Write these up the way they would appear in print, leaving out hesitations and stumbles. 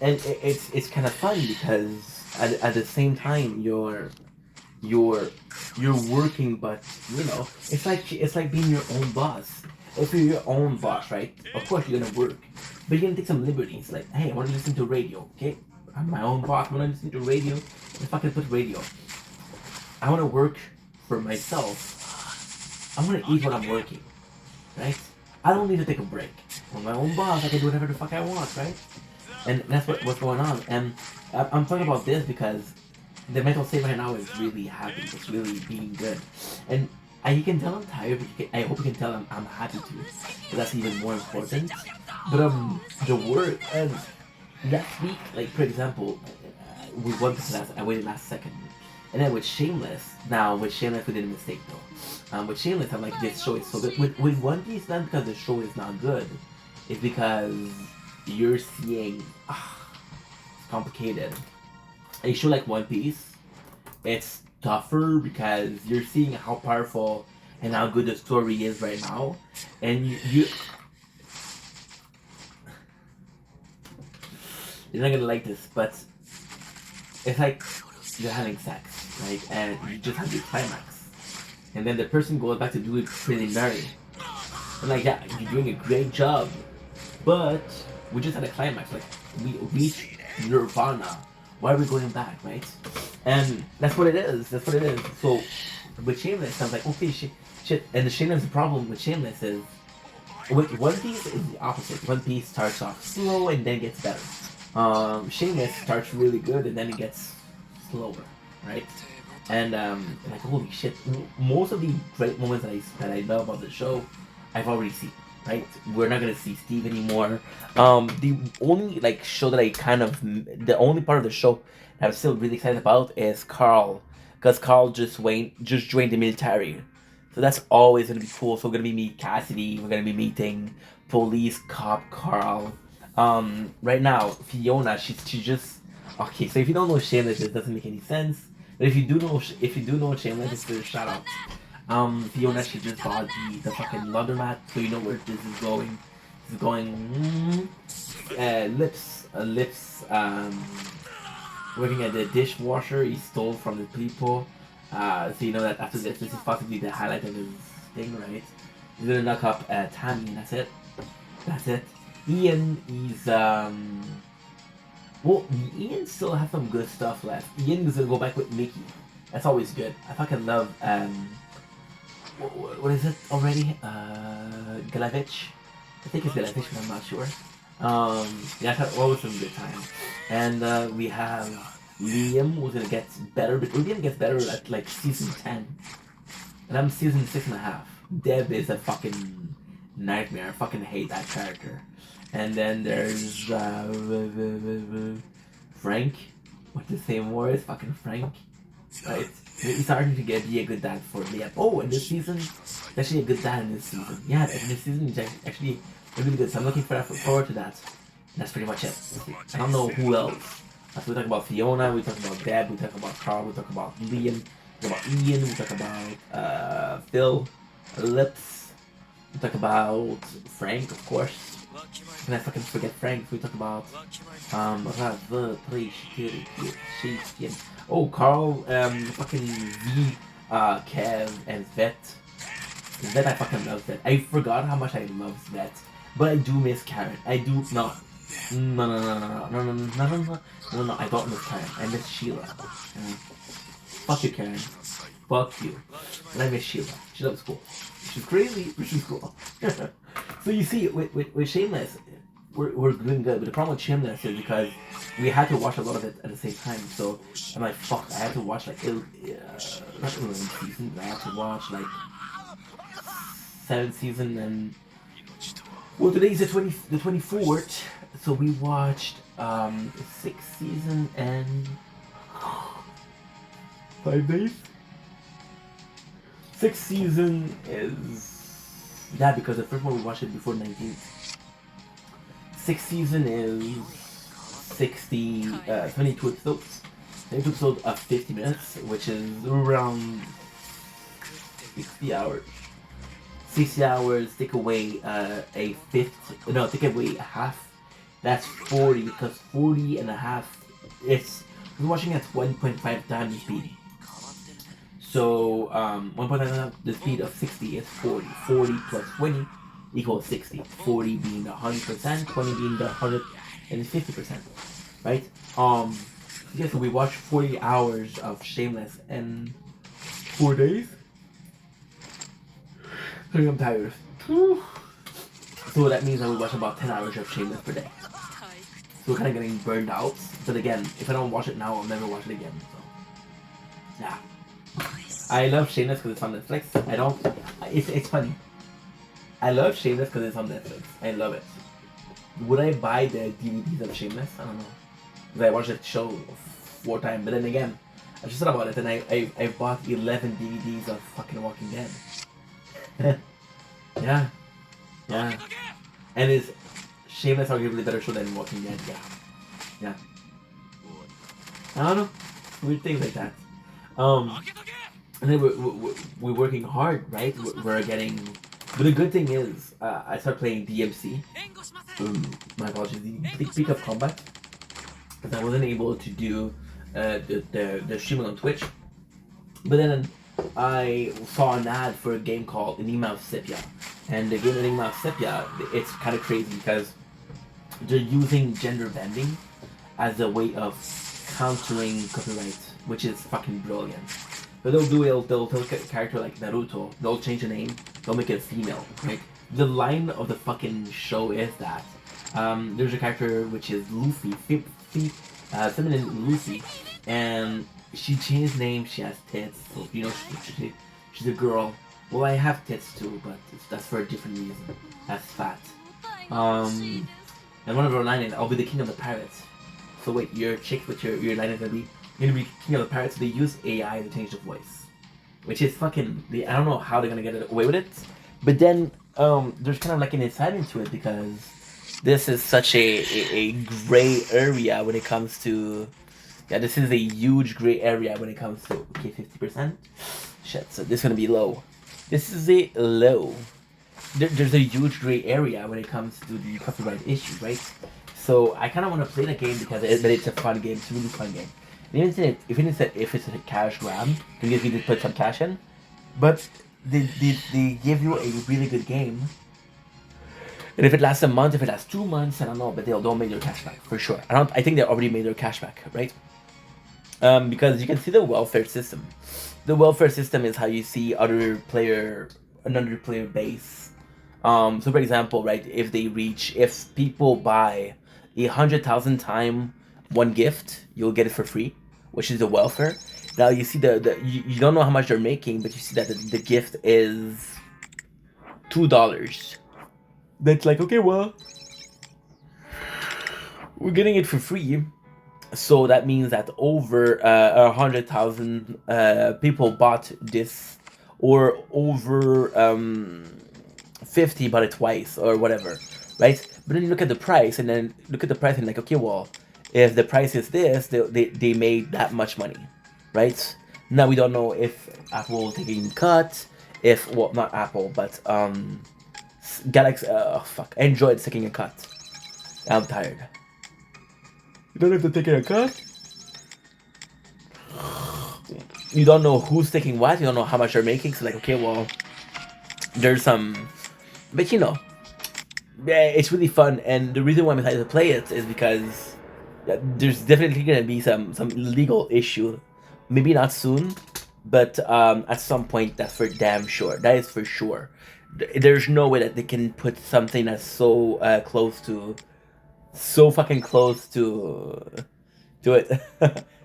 and it's kind of fun because at the same time you're you're working, but it's like being your own boss. If you're your own boss, right? Of course you're gonna work, but you're gonna take some liberties. Like, hey, I want to listen to radio. Okay, I'm my own boss. I want to listen to radio. If I can put radio, I want to work for myself. I want to eat while I'm working, right? I don't need to take a break. I'm my own boss. I can do whatever the fuck I want, right? And that's what's going on. And I'm talking about this because the mental state right now is really happy. It's really being good, and you can tell I'm tired, but I hope you can tell I'm happy too. But that's even more important. But the word and last week, like for example, with One Piece I waited last second, and then with Shameless. Now with Shameless we did a mistake though. With Shameless I'm like, this show is so good. With One Piece, not because the show is not good, it's because you're seeing it's complicated. A show like One Piece, it's tougher because you're seeing how powerful and how good the story is right now, and you're not gonna like this, but it's like you're having sex, right? And you just have your climax, and then the person goes back to do it preliminary. And like, yeah, you're doing a great job, but we just had a climax. Like, we reached Nirvana. Why are we going back, right? And that's what it is. That's what it is. So with Shameless, I was like, okay, shit. And the Shameless problem with Shameless is with One Piece is the opposite. One Piece starts off slow and then gets better. Shameless starts really good and then it gets slower, right? And like, holy shit, most of the great moments that I love about the show, I've already seen. Right, we're not gonna see Steve anymore. The only like show that the only part of the show that I'm still really excited about is Carl, because Carl just joined the military, so that's always gonna be cool. So we're gonna be meet Cassidy. We're gonna be meeting police cop Carl. Right now Fiona, she just okay. So if you don't know Shameless, this doesn't make any sense. But if you do know Shameless, it's a shout out. Fiona, she just bought the fucking laundromat, so you know where this is going. This is going lips working at the dishwasher he stole from the people. So you know that after this is possibly the highlight of his thing, right? He's gonna knock up Tammy, and that's it. That's it. Ian is well, Ian still has some good stuff left. Ian is gonna go back with Mickey. That's always good. I fucking love what is it already? Galavich? I think it's Galavich, but I'm not sure. Yeah, I had always some good time. And we have Liam, who's gonna get better, but Liam gets better at like season 10. And I'm season 6.5. Deb is a fucking nightmare. I fucking hate that character. And then there's Frank, with the same words, fucking Frank. Right? He's starting to be a good dad for Liam. Oh, and this season, he's actually a good dad in this season. Yeah, in this season, he's actually really good. So I'm looking forward to that. And that's pretty much it. I don't know who else. So we talk about Fiona, we talk about Deb, we talk about Carl, we talk about Liam, we talk about Ian, we talk about Phil, Lips, we talk about Frank, of course. And I fucking forget Frank. We talk about the place. Oh, Carl, fucking V, Kev, and Vet. Vet, I fucking love Vet. I forgot how much I love Vet, but I do miss Karen. I do no. No, I don't miss Karen. I miss Sheila. Fuck you, Karen. Fuck you. And I miss Sheila. She loves school. She's crazy, but she's cool. So you see, with Shameless, we're doing good. But the problem with Shameless is because we had to watch a lot of it at the same time. So I'm like, fuck, I had to watch like not 11 seasons, but I had to watch like 7th season and well, today's the 24th, so we watched 6th season and 5 days. 6th season is that because the first one we watched it before 19th. 6th season is 22 episodes. 22 episodes of 50 minutes, which is around 60 hours. 60 hours, take away take away half, That's 40 because 40 and a half. We're watching at 1.5 times the speed. So 1.5 times the speed of 60 is 40. 40 plus 20 equals 60. 40 being the 100%, 20 being the 150%. Right? Yeah, so we watched 40 hours of Shameless in 4 days. I think I'm tired. So that means that we watch about 10 hours of Shameless per day. So we're kind of getting burned out. But again, if I don't watch it now, I'll never watch it again. So, yeah. I love Shameless because it's on Netflix. I don't. It's funny. I love Shameless because it's on Netflix. I love it. Would I buy the DVDs of Shameless? I don't know. Because I watched the show 4 times. But then again, I just thought about it and I bought 11 DVDs of fucking Walking Dead. Yeah. Yeah. And is Shameless arguably a better show than Walking Dead? Yeah. Yeah. I don't know. Weird things like that. And then we're working hard, right? We're getting. But the good thing is, I started playing DMC. My apologies. The peak of combat. Because I wasn't able to do the streaming on Twitch. But then I saw an ad for a game called Enigma of Sepia. And the game Enigma of Sepia, it's kind of crazy because they're using gender bending as a way of countering copyright, which is fucking brilliant. But they'll take a character like Naruto, they'll change the name, they'll make it female. Right? The line of the fucking show is that there's a character which is Luffy, feminine Luffy, and she changed name. She has tits, so you know she's a girl. Well, I have tits too, but that's for a different reason. That's fat. And one of her lines is, "I'll be the king of the pirates." So wait, your chick with your line is gonna be king of the pirates. So they use AI to change the voice, which is fucking. I don't know how they're gonna get away with it, but then there's kind of like an insight into it because this is such a gray area when it comes to. Yeah, this is a huge gray area when it comes to. Okay, 50%. Shit, so this is gonna be low. This is a low. There's a huge gray area when it comes to the copyright issue, right? So I kind of want to play the game because it's a fun game. It's a really fun game. And even if it's a cash grab, because you just put some cash in, but they give you a really good game. And if it lasts a month, if it lasts 2 months, I don't know, but they'll make their cash back for sure. I think they already made their cash back, right? Because you can see the welfare system. The welfare system is how you see another player base. So for example, right, if people buy 100,000 times one gift, you'll get it for free, which is the welfare. Now you see you don't know how much they're making, but you see that the gift is $2. That's like, okay, well, we're getting it for free. So that means that over 100,000 people bought this, or over 50 bought it twice, or whatever, right? But then you look at the price, and like, okay, well, if the price is this, they made that much money, right? Now we don't know if Apple taking cut, not Apple, but Galaxy, Android's taking a cut. I'm tired. You don't have to take a cut. You don't know who's taking what. You don't know how much they're making. So like, okay, well, there's some, but you know, yeah, it's really fun. And the reason why I'm excited to play it is because there's definitely gonna be some legal issue. Maybe not soon, but at some point, that's for damn sure. That is for sure. There's no way that they can put something that's so fucking close to it.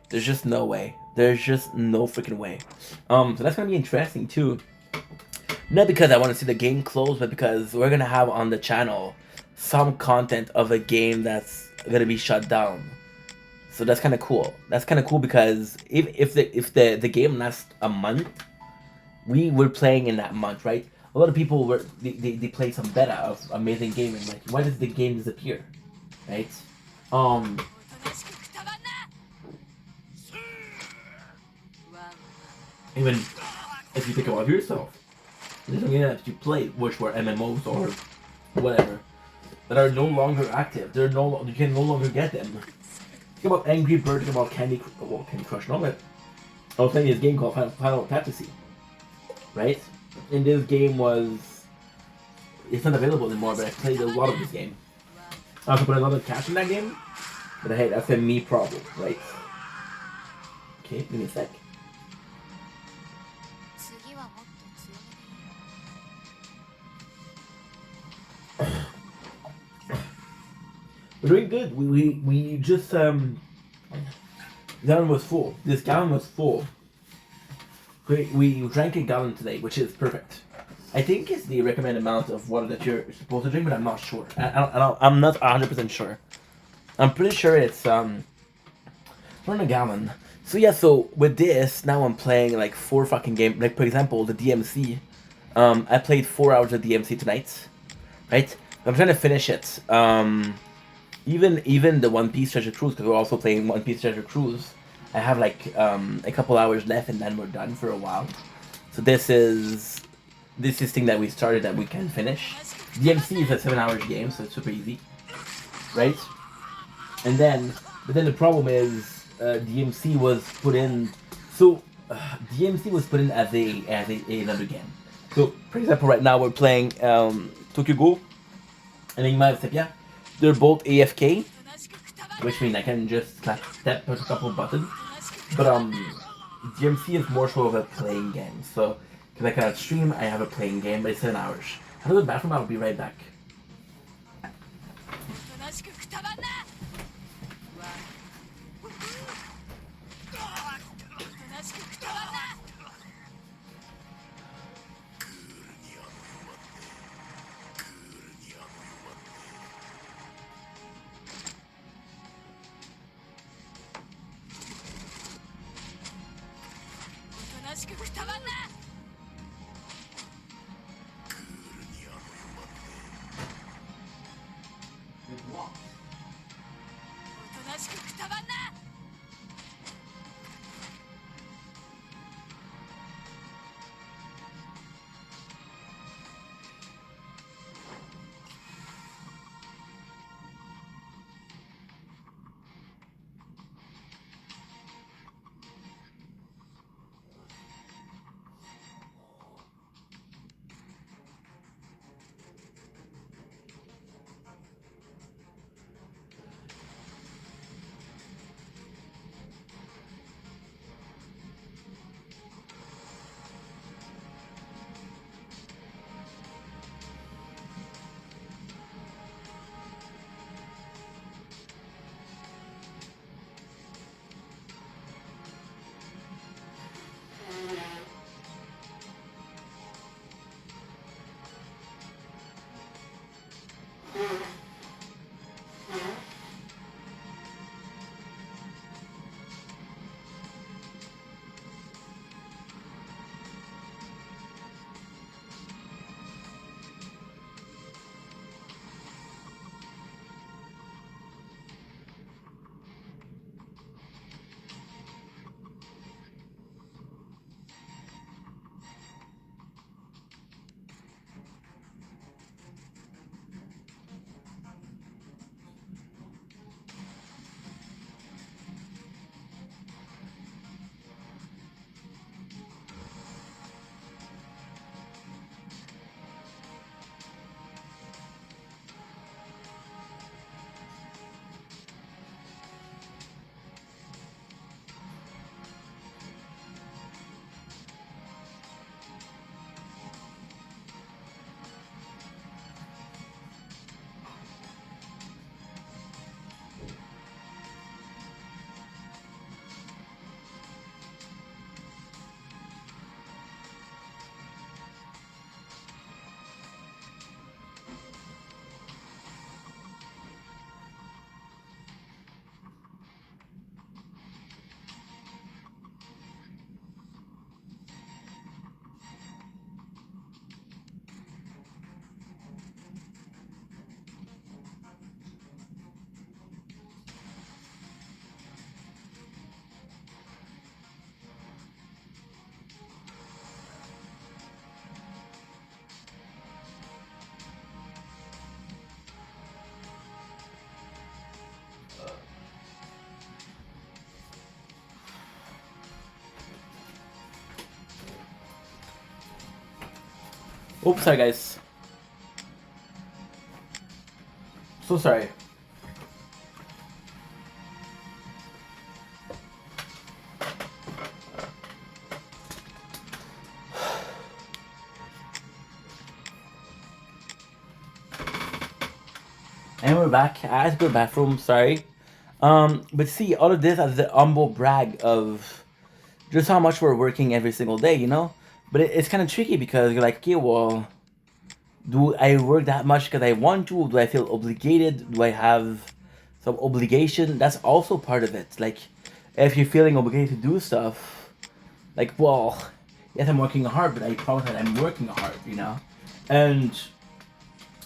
There's just no way. There's just no freaking way. So that's gonna be interesting too. Not because I want to see the game close, but because we're gonna have on the channel some content of a game that's gonna be shut down. So that's kind of cool. That's kind of cool because if the game lasts a month, we were playing in that month, right? A lot of people they play some beta of amazing game and like, why does the game disappear? Right? Even if you think about yourself, there's a game that you played, which were MMOs or whatever, that are no longer active. You can no longer get them. Think about Angry Birds, think about Candy Crush. No, but I was playing this game called Final Fantasy, right? And this game it's not available anymore, but I played a lot of this game. I also put a lot of cash in that game, but hey, that's a me problem, right? Okay, give me a sec. We're doing good. We just gallon was full. This gallon was full. We drank a gallon today, which is perfect. I think it's the recommended amount of water that you're supposed to drink, but I'm not sure. I'm not 100% sure. I'm pretty sure it's around a gallon. So yeah, so with this, now I'm playing like 4 fucking games. Like for example, the DMC. I played 4 hours of DMC tonight, right? I'm trying to finish it. Even the One Piece Treasure Cruise, because we're also playing One Piece Treasure Cruise. I have like a couple hours left, and then we're done for a while. So this is thing that we started that we can finish. DMC is a 7 hour game, so it's super easy, right? And then, but then the problem is DMC was put in. So DMC was put in as another game. So for example, right now we're playing Tokyo Ghoul and Enigma of Sepia. They're both AFK, which means I can just tap a couple buttons. But DMC is more so of a playing game. So because I cannot stream, I have a playing game, but it's 7 hours. I go to the bathroom. I'll be right back. Oops, sorry guys. So sorry. And we're back. I had to go to the bathroom, sorry. But see, all of this as the humble brag of just how much we're working every single day, you know? But it's kind of tricky because you're like, okay, well, do I work that much because I want to? Do I feel obligated? Do I have some obligation? That's also part of it. Like, if you're feeling obligated to do stuff, like, well, yes, I'm working hard, but I promise that I'm working hard, you know? And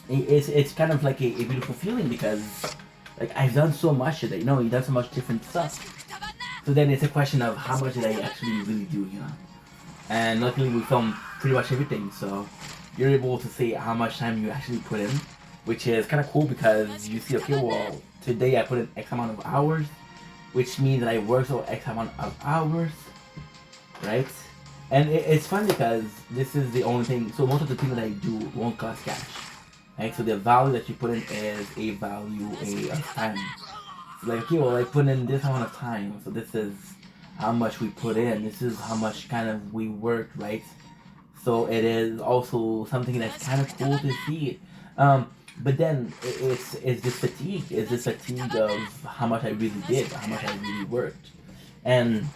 it's kind of like a beautiful feeling because, like, I've done so much today, you know? You've done so much different stuff. So then it's a question of how much did I actually really do, you know? And luckily we filmed pretty much everything, so you're able to see how much time you actually put in, which is kind of cool because you see, okay, well, today I put in X amount of hours, which means that I worked for X amount of hours, right? And it's fun because this is the only thing, so most of the things that I do won't cost cash, right? So the value that you put in is a value of time. So like, okay, well, I put in this amount of time, so this is how much we put in, this is how much kind of we worked, right? So it is also something that's kind of cool to see. But then it's this fatigue. It's this fatigue of how much I really did, how much I really worked, and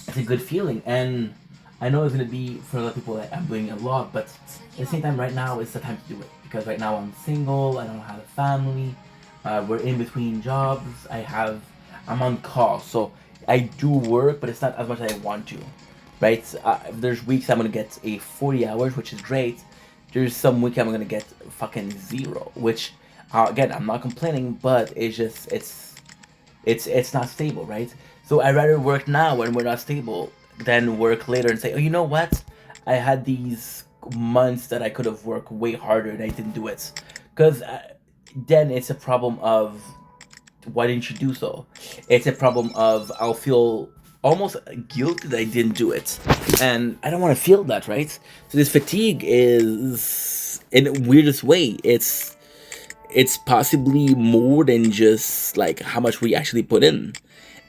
it's a good feeling. And I know it's gonna be for a lot of people that I'm doing a lot, but at the same time, right now is the time to do it because right now I'm single. I don't have a family. We're in between jobs. I'm on call, so I do work, but it's not as much as I want to, right? There's weeks I'm gonna get a 40 hours, which is great. There's some week I'm gonna get fucking zero, which again I'm not complaining, but it's just it's not stable, right? So I'd rather work now when we're not stable than work later and say, oh, you know what? I had these months that I could have worked way harder and I didn't do it, because then it's a problem of why didn't you do so? It's a problem of I'll feel almost guilty that I didn't do it, and I don't want to feel that, right? So this fatigue is, in the weirdest way, it's possibly more than just like how much we actually put in.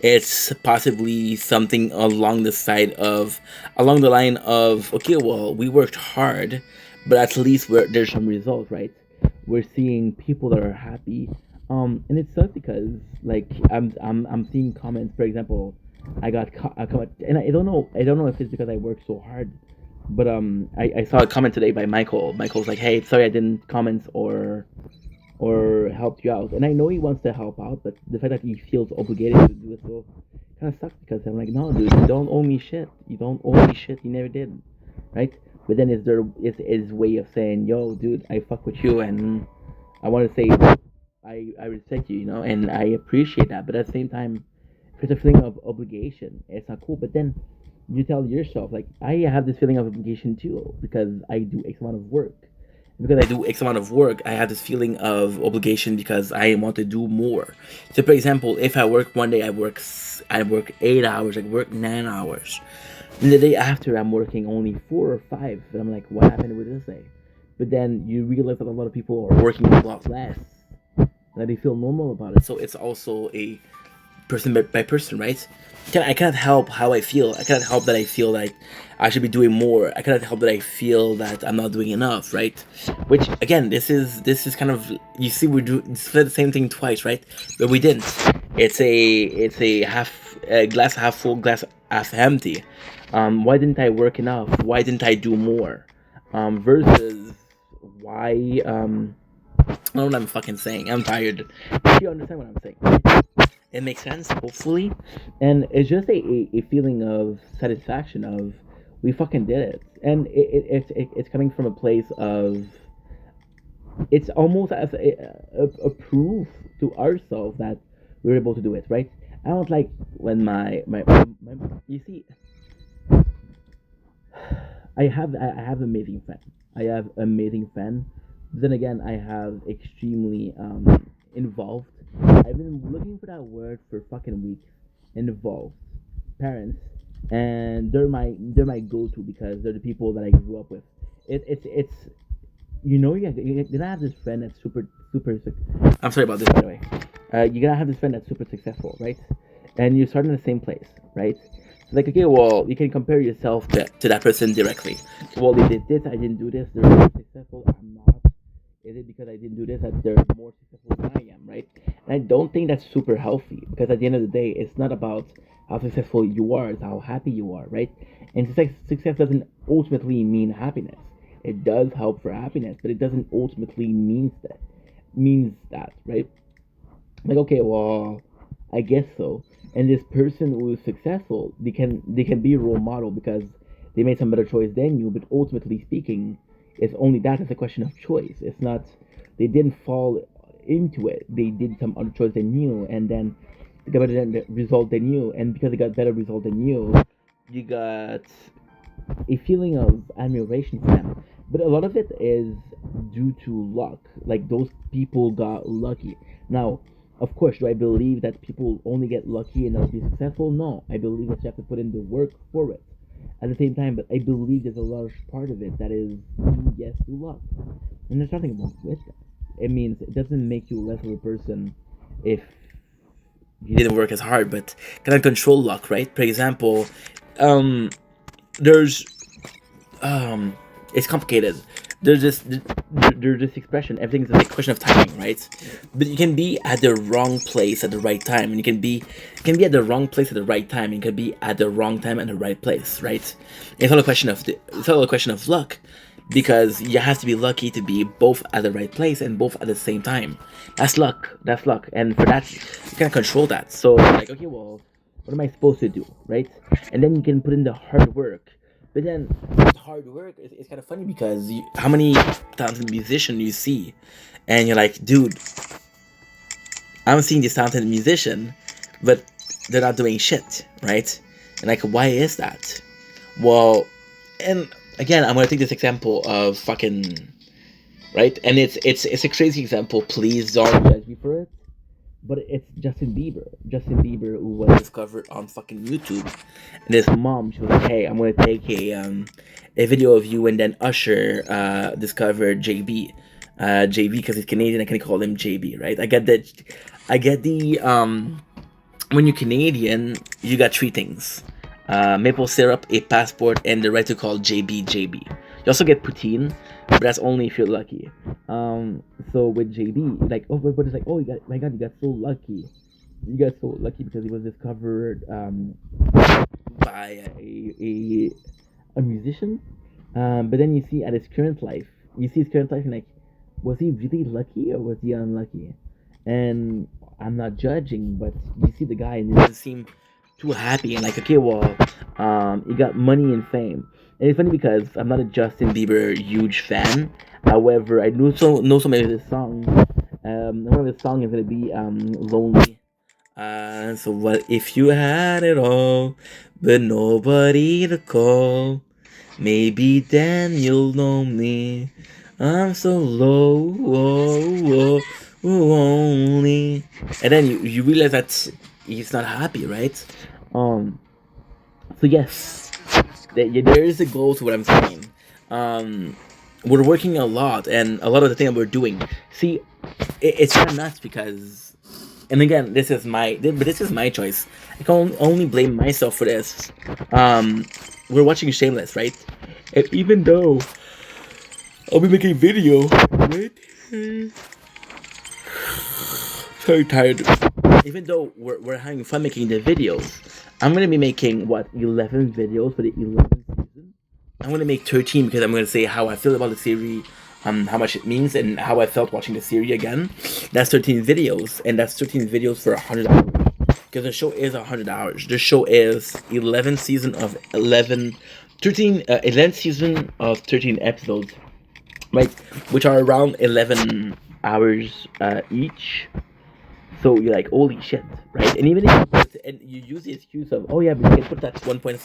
It's possibly something along the line of, okay, well, we worked hard, but at least there's some result, right? We're seeing people that are happy, and it sucks because like I'm seeing comments. For example, I got a comment, and I don't know if it's because I worked so hard, but I saw a comment today by Michael. Michael's like, hey, sorry I didn't comment or helped you out. And I know he wants to help out, but the fact that he feels obligated to do it so kind of sucks because I'm like, no, dude, you don't owe me shit. You don't owe me shit. You never did, right? But then is his way of saying, yo, dude, I fuck with you, and I want to say, I respect you, you know, and I appreciate that. But at the same time, if it's a feeling of obligation, it's not cool. But then you tell yourself, like, I have this feeling of obligation too because I do X amount of work, because I do X amount of work, I have this feeling of obligation because I want to do more. So, for example, if I work one day, I work 8 hours, I work 9 hours. And the day after, I'm working only 4 or 5, and I'm like, what happened with this day? But then you realize that a lot of people are working a lot less, that they feel normal about it. So it's also a person by person, right? I cannot help how I feel. I cannot help that I feel like I should be doing more. I cannot help that I feel that I'm not doing enough, right? Which again, this is kind of, you see, we do the same thing twice, right? But we didn't. It's a glass half full, glass half empty. Why didn't I work enough? Why didn't I do more? Versus why I don't know what I'm fucking saying. I'm tired. You understand what I'm saying, right? It makes sense, hopefully. And it's just a feeling of satisfaction of we fucking did it. And it's coming from a place of, it's almost as a proof to ourselves that we're able to do it, right? I don't like when my you see, I have amazing fan. I have amazing fan. Then again, I have extremely involved. I've been looking for that word for fucking weeks. Involved parents, and they're my go-to because they're the people that I grew up with. It's you're gonna have this friend that's I'm sorry about this, by the way. You're gonna have this friend that's super successful, right? And you start in the same place, right? So like, okay, well, you can compare yourself to that person directly. Well, they did this, I didn't do this. They're more successful, I'm not. Is it because I didn't do this that they're more successful than I am, right? And I don't think that's super healthy because at the end of the day, it's not about how successful you are, it's how happy you are, right? And success doesn't ultimately mean happiness. It does help for happiness, but it doesn't ultimately means that, right? Like, okay, well, I guess so. And this person who is successful, they can be a role model because they made some better choice than you. But ultimately speaking, it's only that. It's a question of choice. It's not they didn't fall into it. They did some other choice than you, and then they got better result than you. And because they got better result than you got a feeling of admiration for them. But a lot of it is due to luck. Like those people got lucky. Now, of course, do I believe that people only get lucky and they'll be successful? No. I believe that you have to put in the work for it. At the same time, but I believe there's a large part of it that is yes to luck. And there's nothing wrong with that. It means it doesn't make you less of a person if you didn't work as hard, but can I control luck, right? For example, um, there's um it's complicated. There's this expression, everything's a question of timing, right? But you can be at the wrong place at the right time, and you can be at the wrong place at the right time, and you can be at the wrong time at the right place, right? It's all a question of luck, because you have to be lucky to be both at the right place and both at the same time. That's luck, and for that you can't control that. So like, okay, well, what am I supposed to do, right? And then you can put in the hard work. But then hard work is kind of funny because how many talented musicians you see, and you're like, dude, I'm seeing this talented musician, but they're not doing shit, right? And like, why is that? Well, and again, I'm gonna take this example of fucking right, and it's a crazy example. Please don't judge me for it, but it's Justin Bieber. Justin Bieber, who was discovered on fucking YouTube, and his mom, she was like, "Hey, I'm gonna take a video of you," and then Usher discovered JB, JB because he's Canadian. I can call him JB, right? I get that. I get the when you're Canadian, you got three things: maple syrup, a passport, and the right to call JB JB. You also get poutine, but that's only if you're lucky. So with JB, like, oh, but it's like, oh, my God, you got so lucky. You got so lucky because he was discovered by a musician. But then you see at his current life, you see his current life, and like, was he really lucky or was he unlucky? And I'm not judging, but you see the guy and it doesn't seem too happy and like, okay, well, he got money and fame. And it's funny because I'm not a Justin Bieber huge fan. However, I know so many of his songs. One of his songs is gonna be "Lonely." So what if you had it all, but nobody to call? Maybe then you'll know me. I'm so low, lonely. And then you realize that he's not happy, right? Um. So yes, there is a goal to what I'm saying. Um, we're working a lot, and a lot of the thing that we're doing. See, it's kind of nuts because, and again, this is my choice. I can only blame myself for this. We're watching Shameless, right? And even though I'll be making video, right? So tired. Even though we're having fun making the videos, I'm gonna be making what 11 videos for the 11th season. I'm gonna make 13 because I'm gonna say how I feel about the series, how much it means, and how I felt watching the series again. That's 13 videos, and that's 13 videos for 100 hours. Because the show is 100 hours. The show is 11 season of 11, 13, 11 season of 13 episodes, right? Which are around 11 hours each. So you're like, holy shit, right? And even if and you use the excuse of, oh yeah, but you can put that 1.5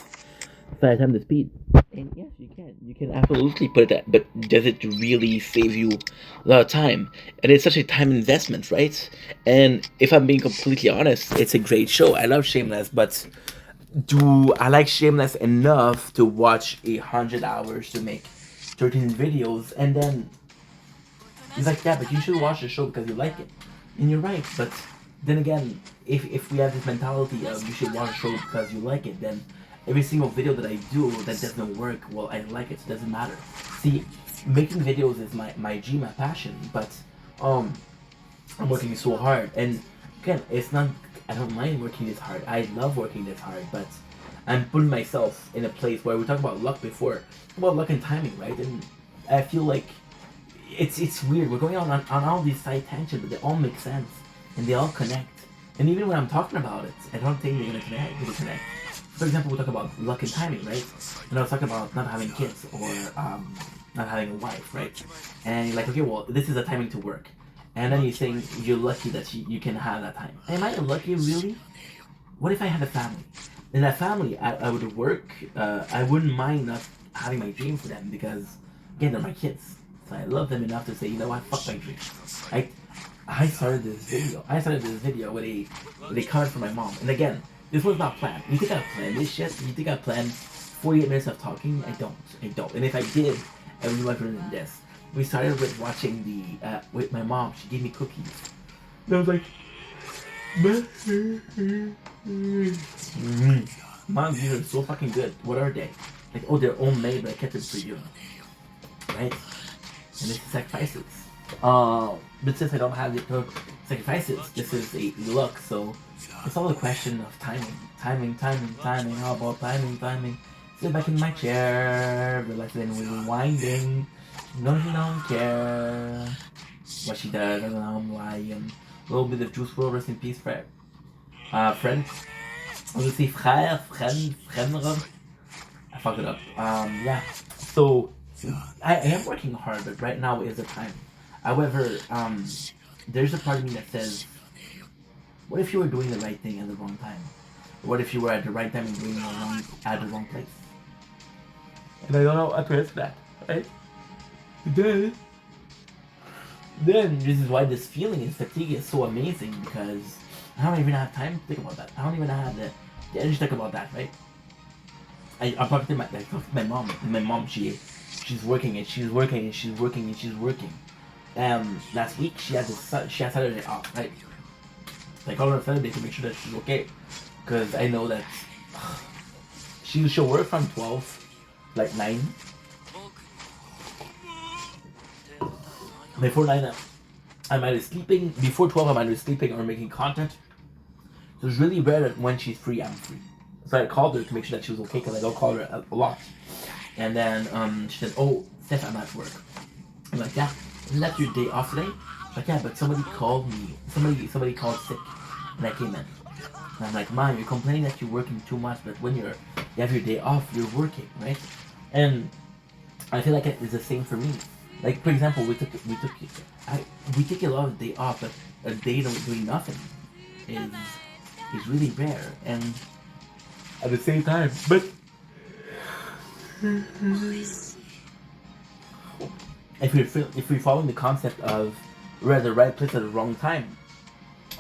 times the speed. And yes, you can. You can absolutely put it at, but does it really save you a lot of time? And it's such a time investment, right? And if I'm being completely honest, it's a great show. I love Shameless, but do I like Shameless enough to watch 100 hours to make certain videos, and then he's like, yeah, but you should watch the show because you like it. And you're right, but then again, if we have this mentality of you should watch a show because you like it, then every single video that I do that doesn't work, well, I like it, so it doesn't matter. See, making videos is my dream, my passion, but I'm working so hard, and again, it's not, I don't mind working this hard, I love working this hard, but I'm putting myself in a place where we talked about luck before, about luck and timing, right? And I feel like it's weird. We're going on all these side tangents, but they all make sense and they all connect. And even when I'm talking about it, I don't think they're gonna connect. For example, we talk about luck and timing, right? And I was talking about not having kids or not having a wife, right? And you're like, okay, well, this is a timing to work. And then you're saying you're lucky that you can have that time. Am I lucky, really? What if I had a family? In that family, I would work. I wouldn't mind not having my dream for them because, again, they're my kids. So I love them enough to say, you know what, fuck my dream. I started this video with a comment from my mom. And again, this was not planned. You think I planned this shit? You think I planned 48 minutes of talking? I don't. And if I did, I would be much better than this. We started with watching with my mom. She gave me cookies. And I was like, Mom, these are so fucking good. What are they? Like, oh, they're homemade, but I kept it for you. Right? And this is sacrifices. But since I don't have the sacrifices, this is a luck, so it's all a question of timing. How about timing? Sit back in my chair, relaxing and rewinding. No, she don't care what she does. I don't know why. A little bit of Juice WRLD, rest in peace, friend. Friend. I was gonna say friend. I fucked it up. Yeah. So I am working hard, but right now is the time. However, there's a part of me that says, what if you were doing the right thing at the wrong time? What if you were at the right time and doing at the wrong place? And I don't know how to answer that, right? Then this is why this feeling and fatigue is so amazing, because I don't even have time to think about that. I don't even have the energy to think about that, right? I'm talking to my mom, and my mom, she's working and she's working and she's working and she's working. Last week she had Saturday off, right? So I called her on Saturday to make sure that she's okay, because I know that she'll work from 12, like 9. Before 9, I'm either sleeping. Before 12, I'm either sleeping or making content. So it's really rare that when she's free, I'm free. So I called her to make sure that she was okay, because I don't call her a lot. And then she said, "Oh, Steph, I'm at work." I'm like, "Yeah, isn't that your day off today?" She's like, "Yeah, but somebody called me. Somebody called sick, and I came in." And I'm like, "Mom, you're complaining that you're working too much, but when you have your day off, you're working, right?" And I feel like it's the same for me. Like, for example, we take a lot of day off, but a day doing nothing is really rare. And at the same time, but if we're following the concept of we're at the right place at the wrong time,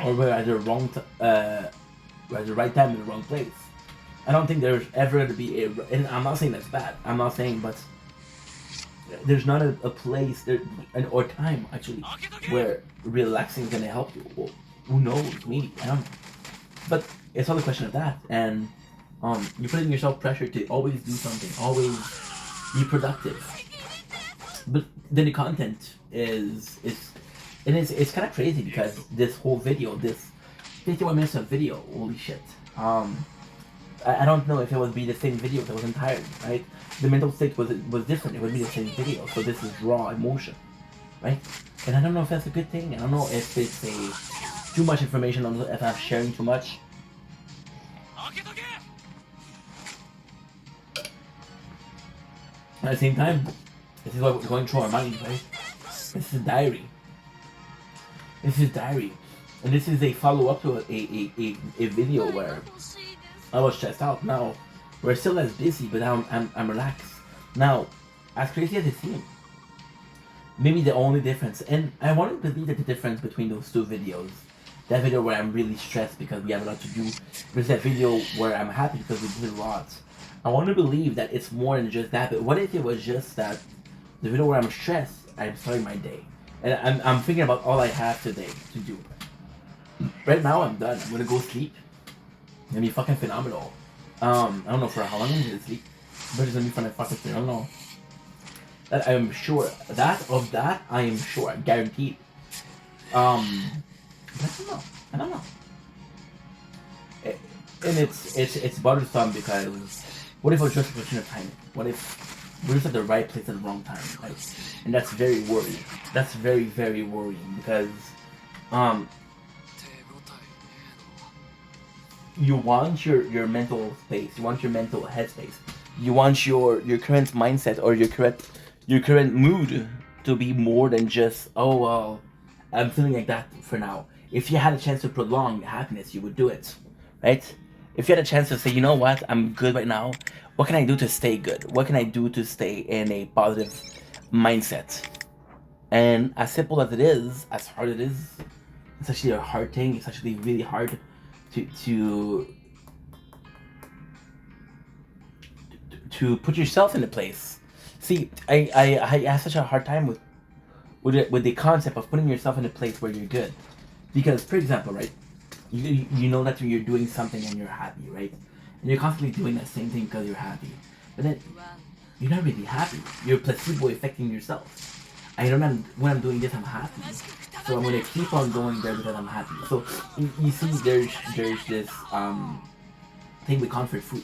or we're at the we're at the right time in the wrong place, I don't think there's ever going to be and I'm not saying that's bad. I'm not saying, but there's not a place there, or time actually, where relaxing is gonna help you. Well, who knows? Maybe, I don't know. But it's all a question of that, and you're putting yourself pressure to always do something, always be productive. But then the content is it's kind of crazy, because this whole video, this 51 minutes of video, holy shit. I don't know if it would be the same video if I wasn't tired, right? The mental state was different. It would be the same video. So this is raw emotion, right? And I don't know if that's a good thing. I don't know if it's too much information, if I'm sharing too much. At the same time, this is what we're going through our minds, right? This is a diary. And this is a follow-up to a video where I was stressed out. Now we're still as busy, but now I'm relaxed. Now, as crazy as it seems, maybe the only difference, and I want to believe that the difference between those two videos, that video where I'm really stressed because we have a lot to do, versus that video where I'm happy because we did a lot. I want to believe that it's more than just that. But what if it was just that The video where I'm stressed, I'm starting my day. And I'm thinking about all I have today to do. Right now, I'm done. I'm gonna go sleep. It's gonna be fucking phenomenal. I don't know for how long I'm gonna sleep, but it's gonna be fucking phenomenal. That I am sure. That I am sure. I'm guaranteed. But I don't know. I don't know. And it's bothersome because what if it was just a question of timing? What if we're just at the right place at the wrong time? Right? And that's very worrying. That's very, very worrying because you want your mental space, you want your mental headspace, you want your current mindset or your current mood to be more than just, oh well, I'm feeling like that for now. If you had a chance to prolong happiness, you would do it, right? If you had a chance to say, you know what, I'm good right now. What can I do to stay good? What can I do to stay in a positive mindset? And as simple as it is, as hard it is, it's actually a hard thing. It's actually really hard to put yourself in a place. See, I have such a hard time with the concept of putting yourself in a place where you're good, because for example, right, you know that you're doing something and you're happy, right, and you're constantly doing that same thing because you're happy, but then you're not really happy. You're placebo affecting yourself. I know that when I'm doing this, I'm happy, so I'm gonna keep on going there because I'm happy. So you see, there's this thing with comfort food.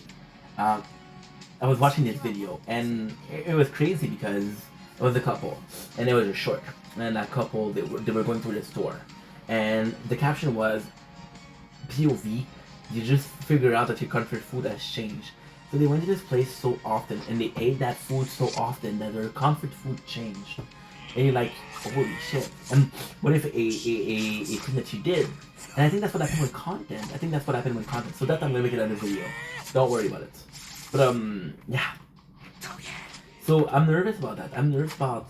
I was watching this video and it was crazy because it was a couple and it was a short, and that couple they were going through the store, and the caption was POV, you just figure out that your comfort food has changed. So they went to this place so often and they ate that food so often that their comfort food changed. And you're like, holy shit. And what if a thing that you did? And I think that's what happened with content. I think that's what happened with content. So that I'm gonna make another video. Don't worry about it. But yeah. So I'm nervous about that. I'm nervous about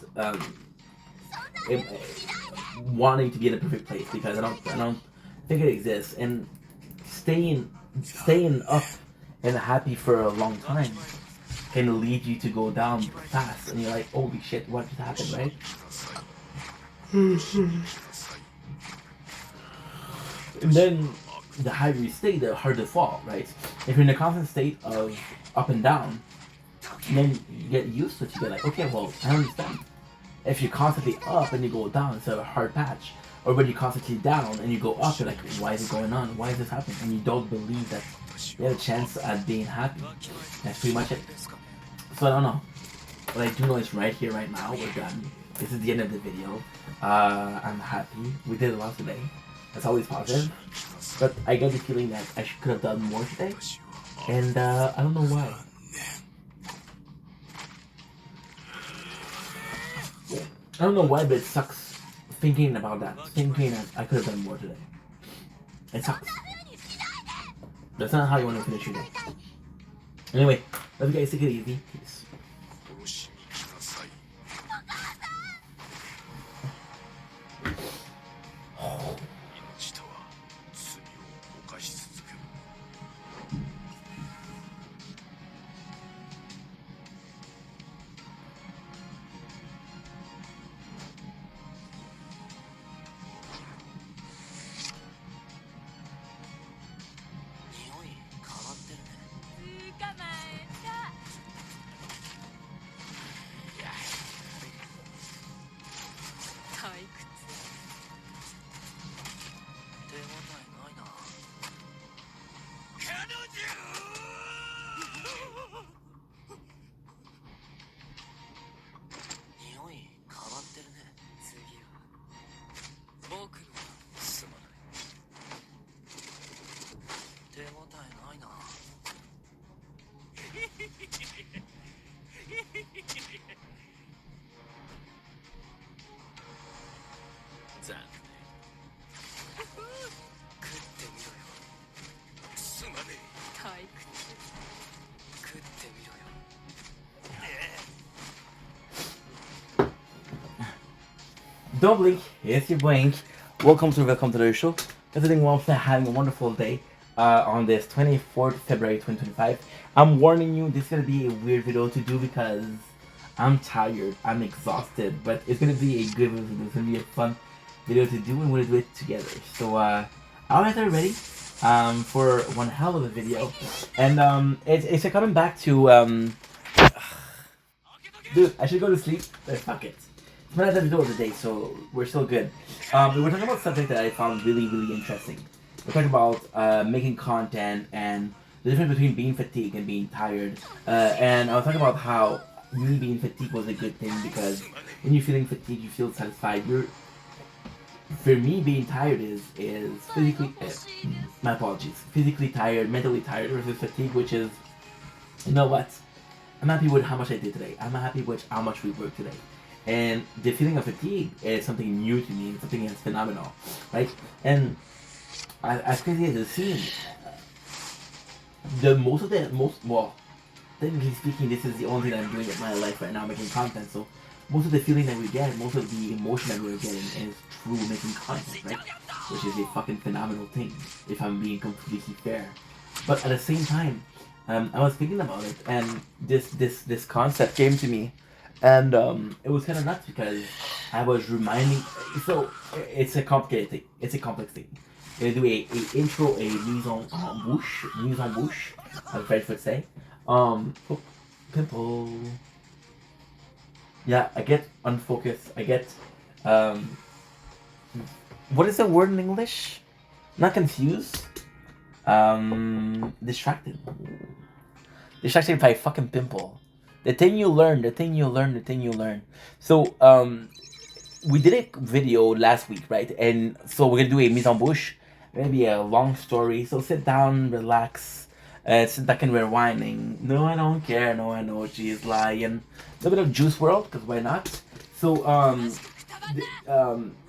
wanting to be in a perfect place because I don't think it exists. And staying up and happy for a long time can lead you to go down fast, and you're like, holy shit, what just happened, right? And then the higher you stay, the harder to fall, right? If you're in a constant state of up and down, then you get used to it. You get like, okay, well, I understand. If you're constantly up and you go down, it's a hard patch. Or when you're constantly down and you go up, you're like, why is it going on? Why is this happening? And you don't believe that you have a chance at being happy. That's pretty much it. So I don't know. What I do know is right here, right now, we're done. This is the end of the video. I'm happy. We did a lot today. That's always positive. But I get the feeling that I could have done more today. And I don't know why. I don't know why, but it sucks thinking about that. Thinking that I could have done more today. It sucks. That's not how you want to finish your day. Anyway, love you guys. Take it easy. Peace. Don't blink, it's your blink. Welcome to the show. Everything well, having a wonderful day on this 24th February 2025. I'm warning you, this is gonna be a weird video to do because I'm tired. I'm exhausted. But it's gonna be a good video. It's gonna be a fun video to do, and we're gonna do it together. So alright, everybody. For one hell of a video, and it's coming back to dude. I should go to sleep. But fuck it. It's not the middle of the day, so we're still good. We're talking about something that I found really, really interesting. We're talking about making content and the difference between being fatigued and being tired. And I was talking about how me being fatigued was a good thing because when you're feeling fatigued, you feel satisfied. For me, being tired is physically. My apologies. Physically tired, mentally tired versus fatigue, which is, you know what? I'm happy with how much I did today. I'm happy with how much we worked today. And the feeling of fatigue is something new to me. It's something that's phenomenal, right? And as crazy as it seems, well, technically speaking, this is the only thing I'm doing with my life right now, making content. So most of the feeling that we get, most of the emotion that we're getting is through making content, right? Which is a fucking phenomenal thing, if I'm being completely fair. But at the same time, I was thinking about it, and this concept came to me, and it was kind of nuts because I was reminding. So it's a complicated thing. It's a complex thing. They do a intro, a mise en bouche, as the French would say. Oh, pimple. Yeah, I get unfocused. I get what is the word in English? Not confused. Distracted. Distracted by a fucking pimple. The thing you learn. So, we did a video last week, right? And so we're gonna do a mise en bouche. Maybe a long story. So sit down, relax, sit back and rewinding. No, I don't care. No, I know she's lying. A little bit of Juice World, because why not? So,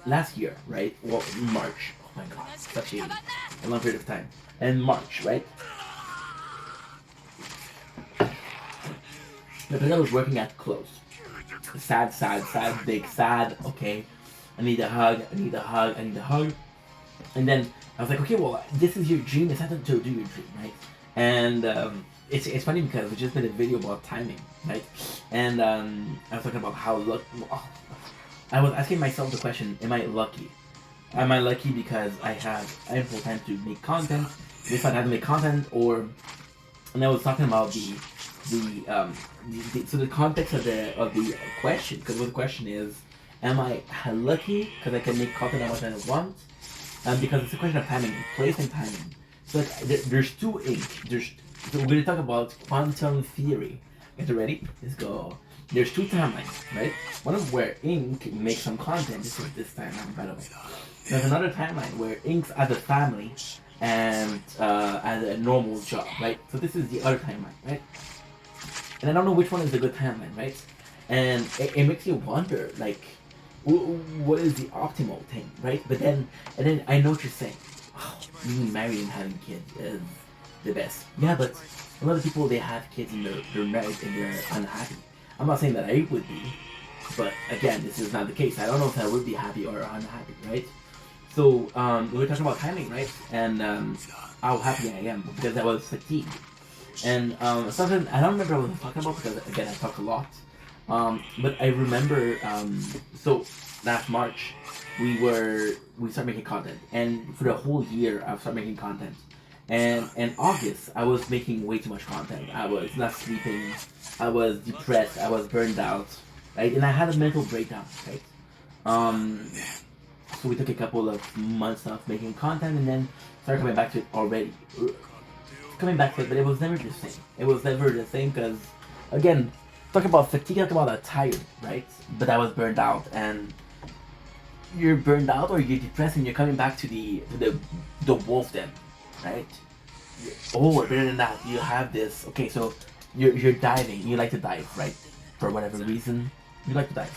last year, right? Well, March. Oh my god, such a long period of time. And March, right? Because I was working at close. Sad, big sad. Okay, I need a hug. And then I was like, okay, well, this is your dream. It's time to do your dream, right? And it's funny because we just made a video about timing, right? And I was talking about how I was asking myself the question: am I lucky? Am I lucky because I have ample time to make content? If I have to make content, or and I was talking about so the context of the question, because what the question is, am I lucky because I can make content how much I want? Because it's a question of timing, place and timing. So like, there's two ink. So we're gonna talk about quantum theory. Get you ready? Let's go. There's two timelines, right? One of where ink makes some content. This is this timeline, by the way. There's another timeline where ink's as a family and as a normal job, right? So this is the other timeline, right? And I don't know which one is the good timeline, right? And it makes you wonder, like, what is the optimal thing, right? But then, and then I know what you're saying. Oh, being married and having kids is the best. Yeah, but a lot of people, they have kids and they're married and they're unhappy. I'm not saying that I would be, but again, this is not the case. I don't know if I would be happy or unhappy, right? So we were talking about timing, right? And how happy I am because I was fatigued. And something I don't remember what I was talking about because again I talk a lot. But I remember so last March we started making content, and for the whole year I've started making content. And in August I was making way too much content. I was not sleeping. I was depressed. I was burned out, right? And I had a mental breakdown, right? So we took a couple of months of making content, and then started coming back to it already. But it was never the same. It was never the same because, again, talking about fatigue, talking about tired, right? But I was burned out, and you're burned out or you're depressed, and you're coming back to the wolf den, right? Or better than that, you have this. Okay, so you're diving. You like to dive, right? For whatever reason, you like to dive,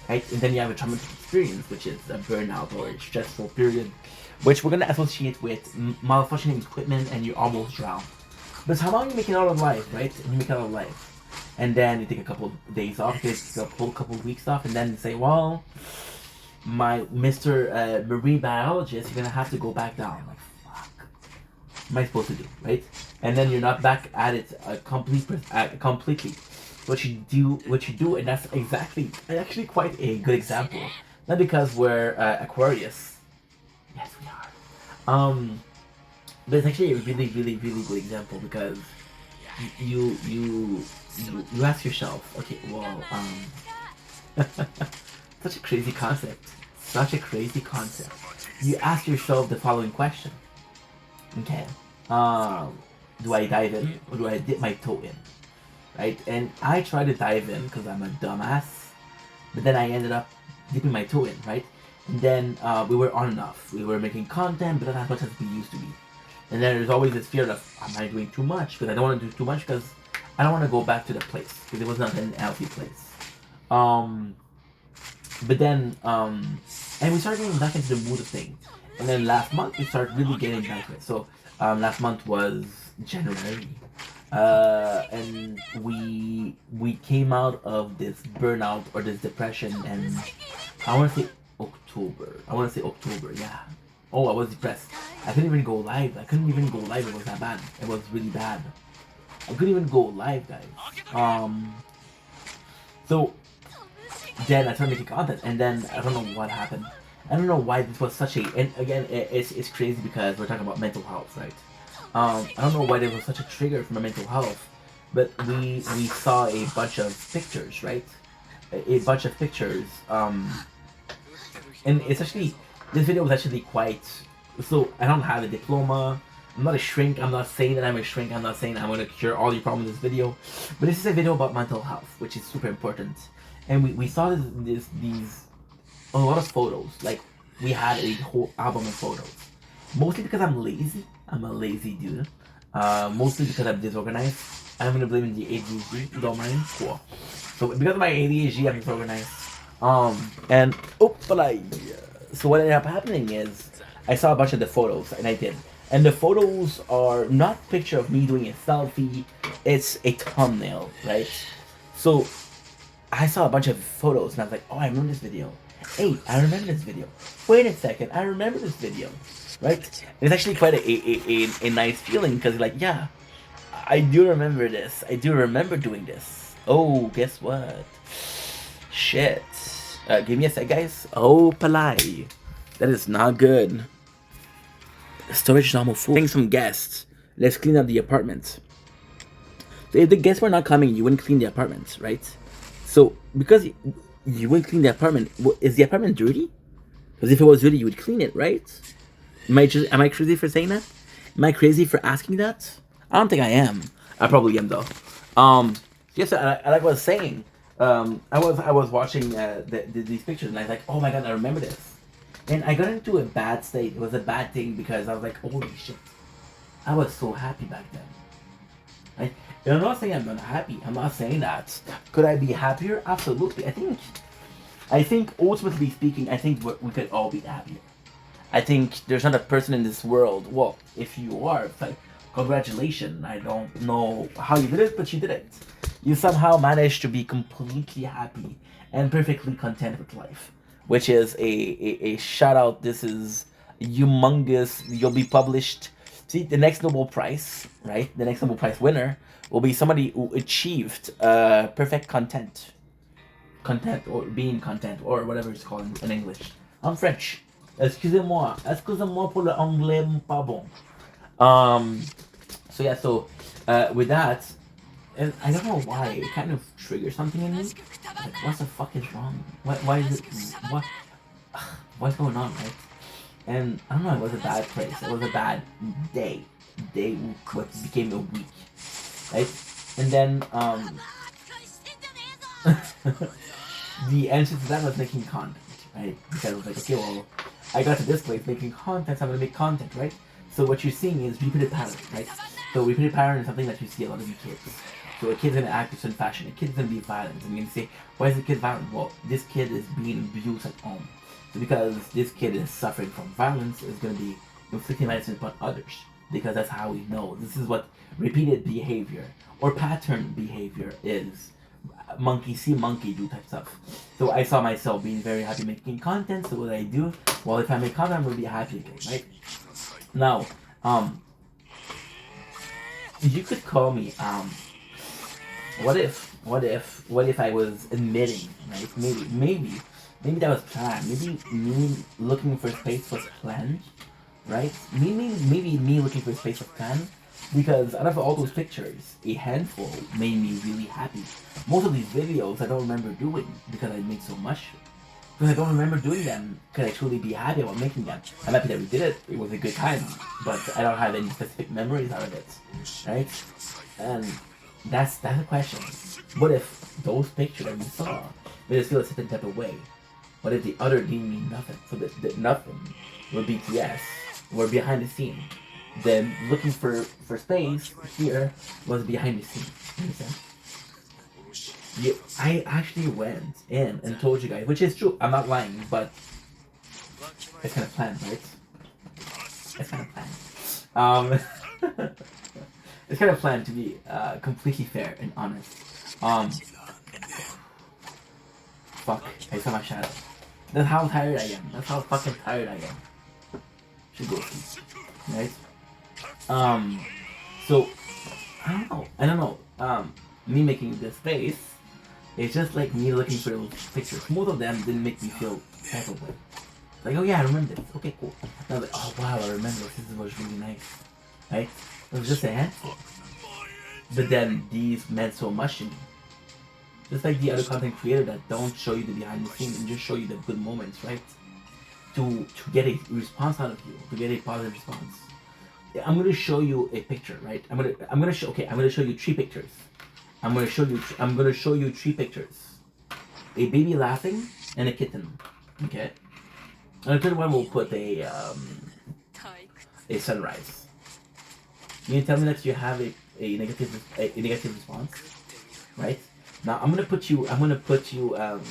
right? And then you have a traumatic experience, which is a burnout or a stressful period, which we're gonna associate with malfunctioning equipment, and you almost drown. But somehow you make it out of life, right? And you make it out of life. And then you take a couple of days off, take a whole couple of weeks off, and then you say, well, my Mr. Marine biologist, you're gonna have to go back down. Like, fuck. What am I supposed to do, right? And then you're not back at it completely. what you do, and that's actually quite a good example. Not because we're Aquarius. Yes, we are. But it's actually a really, really, really good example because you you you ask yourself, okay, well, such a crazy concept, such a crazy concept. You ask yourself the following question: okay, um, do I dive in or do I dip my toe in? Right? And I tried to dive in because I'm a dumbass, but then I ended up dipping my toe in, right? And then we were on enough. We were making content, but not as much as we used to be. And then there's always this fear of, am I doing too much? Because I don't want to do too much because I don't want to go back to the place because it was not an healthy place. Um, but then, and we started getting back into the mood of things. And then last month we started really getting back to it. So last month was January, and we came out of this burnout or this depression, and I want to say October. I want to say October. Yeah. Oh, I was depressed. I couldn't even go live. I couldn't even go live. It was that bad. It was really bad. I couldn't even go live, guys. So then I started making content, and then I don't know what happened. I don't know why this was such a. And again, it's crazy because we're talking about mental health, right? I don't know why there was such a trigger for my mental health, but we saw a bunch of pictures, right? A bunch of pictures. And it's actually this video was actually quite. So I don't have a diploma. I'm not a shrink. I'm not saying that I'm a shrink. I'm not saying I'm going to cure all your problems in this video. But this is a video about mental health, which is super important. And we saw these a lot of photos. Like we had a whole album of photos. Mostly because I'm lazy. I'm a lazy dude. Mostly because I'm disorganized. I'm gonna blame the ADHD. You don't mind? Cool. So because of my ADHD, I'm disorganized. And so what ended up happening is I saw a bunch of the photos, and I did. And the photos are not a picture of me doing a selfie. It's a thumbnail, right? So I saw a bunch of photos, and I was like, oh, I remember this video. Hey, I remember this video. Wait a second, I remember this video, right? And it's actually quite a nice feeling because you're like, yeah, I do remember this. I do remember doing this. Oh, guess what? Shit. Give me a sec, guys. Oh, palai. That is not good. Storage is almost full. Getting some guests. Let's clean up the apartment. So if the guests were not coming, you wouldn't clean the apartment, right? So because you wouldn't clean the apartment, is the apartment dirty? Because if it was dirty, you would clean it, right? Am I crazy for saying that? Am I crazy for asking that? I don't think I am. I probably am though. Yes, I like what I was saying. I was watching these pictures, and I was like, oh my god, I remember this. And I got into a bad state. It was a bad thing because I was like, holy shit. I was so happy back then. Right? And I'm not saying I'm not happy. I'm not saying that. Could I be happier? Absolutely. I think ultimately speaking, I think we could all be happier. I think there's not a person in this world. Well, if you are, it's like, congratulations. I don't know how you did it, but you did it. You somehow managed to be completely happy and perfectly content with life. Which is a shout out. This is humongous. You'll be published. See, the next Nobel Prize, right? The next Nobel Prize winner will be somebody who achieved perfect content. Content, or being content, or whatever it's called in English. I'm French. Excusez-moi. Excusez-moi pour le anglais pas bon. So yeah, with that, and I don't know why, it kind of triggers something in me. Like, what the fuck is wrong? Why is it, what's going on, right? And I don't know, it was a bad place. It was a bad day. What became a week, right? And then, the answer to that was making content, right? Because I was like, okay, well, I got to this place making content, so I'm gonna make content, right? So what you're seeing is repeated pattern, right? So repeated pattern is something that you see a lot of you kids. So a kid's gonna act a certain fashion, a kid's gonna be violent, and you're gonna say, why is the kid violent? Well, this kid is being abused at home. So because this kid is suffering from violence, is gonna be inflicting violence upon others. Because that's how we know. This is what repeated behavior or pattern behavior is. Monkey see, monkey do type stuff. So I saw myself being very happy making content. So what I do? Well, if I make content, I'm gonna be happy again, right? Now, you could call me what if I was admitting, right? Maybe that was planned. Maybe me looking for space was planned, right? Maybe me looking for space was planned because out of all those pictures, a handful made me really happy. Most of these videos I don't remember doing because I made so much. Because I don't remember doing them, could I truly be happy about making them? I'm happy that we did it. It was a good time, but I don't have any specific memories out of it, right? And that's the question. What if those pictures that we saw made us feel a certain type of way? What if the other didn't mean nothing? So that nothing were BTS, were behind the scene. Then looking for space here was behind the scene. You understand? Yeah, I actually went in and told you guys, which is true. I'm not lying, but it's kind of planned, right? It's kind of planned. It's kind of planned to be completely fair and honest. Fuck, I saw my shadow. That's how tired I am. That's how fucking tired I am. Should go sleep, right? So I don't know. Me making this face, it's just like me looking for those pictures. Most of them didn't make me feel type of way. Like, oh yeah, I remember this. Okay, cool. And I was like, oh wow, I remember this. This was really nice, right? It was just a handful. But then these meant so much to me. Just like the other content creator that don't show you the behind the scenes and just show you the good moments, right? To get a response out of you, to get a positive response. Yeah, I'm gonna show you a picture, right? I'm gonna show you three pictures. I'm gonna show you three pictures. A baby laughing and a kitten. Okay. And the third one will put a sunrise. You tell me that you have a negative response, right? Now I'm gonna put you I'm gonna put you I'm